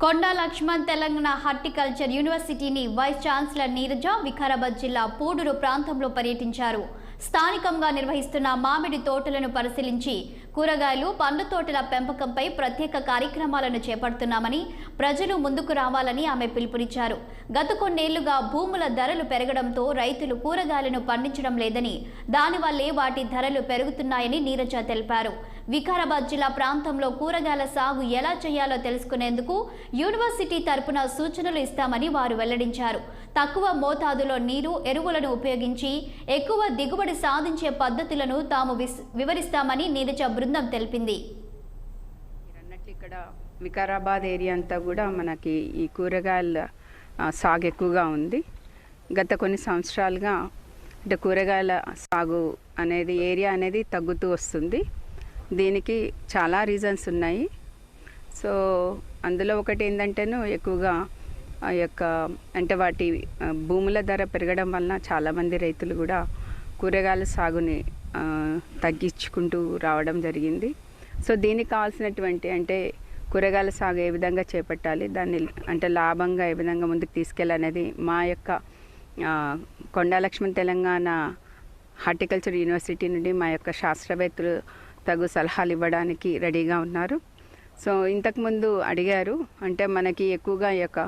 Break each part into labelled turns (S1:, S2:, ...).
S1: కొండా Laxman Telangana horticulture యూనివర్సిటీని vice chancellor Neeraja Vikarabad జిల్లా పూడూరు ప్రాంతంలో పర్యటించారు. స్థానికంగా నిర్వహిస్తున్న మామిడి తోటలను పరిశీలించి కూరగాయలు, పండ్ల తోటల పెంపకంపై ప్రత్యేక కార్యక్రమాలను చేపడుతున్నామని, ప్రజలు ముందుకు రావాలని ఆమె పిలుపునిచ్చారు. గత కొన్నేళ్లుగా భూముల ధరలు పెరగడంతో రైతులు కూరగాయలను పండించడం లేదని, దానివల్లే వాటి ధరలు పెరుగుతున్నాయని నీరజ తెలిపారు. వికారాబాద్ జిల్లా ప్రాంతంలో కూరగాయల సాగు ఎలా చేయాలో తెలుసుకునేందుకు యూనివర్సిటీ తరపున సూచనలు ఇస్తామని వారు వెల్లడించారు. తక్కువ మోతాదులో నీరు, ఎరువులను ఉపయోగించి ఎక్కువ దిగుబడి సాధించే పద్ధతులను తాము వివరిస్తామని నీరజ బృందం తెలిపింది.
S2: ఇక్కడ వికారాబాద్ ఏరియా అంతా కూడా మనకి ఈ కూరగాయల సాగు ఎక్కువగా ఉంది. గత కొన్ని సంవత్సరాలుగా అంటే కూరగాయల సాగు అనేది ఏరియా అనేది తగ్గుతూ వస్తుంది. దీనికి చాలా రీజన్స్ ఉన్నాయి. సో అందులో ఒకటి ఏంటంటేను ఎక్కువగా ఆ యొక్క అంటే వాటి భూముల ధర పెరగడం వలన చాలామంది రైతులు కూడా కూరగాయల సాగుని తగ్గించుకుంటూ రావడం జరిగింది. సో దీనికి కావాల్సినటువంటి అంటే కూరగాయల సాగు ఏ విధంగా చేపట్టాలి, దాన్ని అంటే లాభంగా ఏ విధంగా ముందుకు తీసుకెళ్ళాలనేది మా యొక్క కొండా లక్ష్మణ్ తెలంగాణ హార్టికల్చర్ యూనివర్సిటీ నుండి మా యొక్క శాస్త్రవేత్తలు తగు సలహాలు ఇవ్వడానికి రెడీగా ఉన్నారు. సో ఇంతకుముందు అడిగారు, అంటే మనకి ఎక్కువగా ఈ యొక్క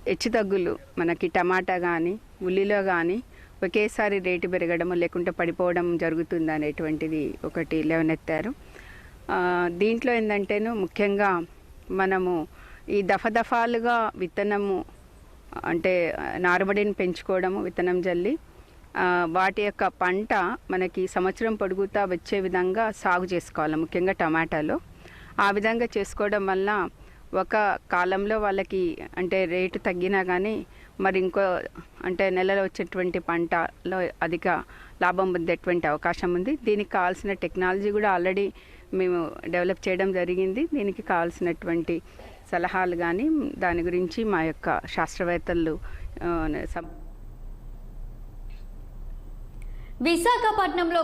S2: హెచ్చుతగ్గులు మనకి టమాటా కానీ ఉల్లిలో కానీ ఒకేసారి రేటు పెరగడం లేకుంటే పడిపోవడం జరుగుతుంది అనేటువంటిది ఒకటి లేవనెత్తారు. దీంట్లో ఏంటంటేను ముఖ్యంగా మనము ఈ దఫాలుగా విత్తనము అంటే నారుమడిని పెంచుకోవడము, విత్తనం జల్లి వాటి యొక్క పంట మనకి సంవత్సరం పొడుగుతా వచ్చే విధంగా సాగు చేసుకోవాలి, ముఖ్యంగా టమాటాలో. ఆ విధంగా చేసుకోవడం వల్ల ఒక కాలంలో వాళ్ళకి అంటే రేటు తగ్గినా కానీ మరి ఇంకో అంటే నెలలో వచ్చేటువంటి పంటలో అధిక లాభం పొందేటువంటి అవకాశం ఉంది. దీనికి కావాల్సిన టెక్నాలజీ కూడా ఆల్రెడీ మేము డెవలప్ చేయడం జరిగింది. దీనికి కావాల్సినటువంటి సలహాలు కానీ దాని గురించి మా యొక్క శాస్త్రవేత్తలు
S1: విశాఖపట్నంలో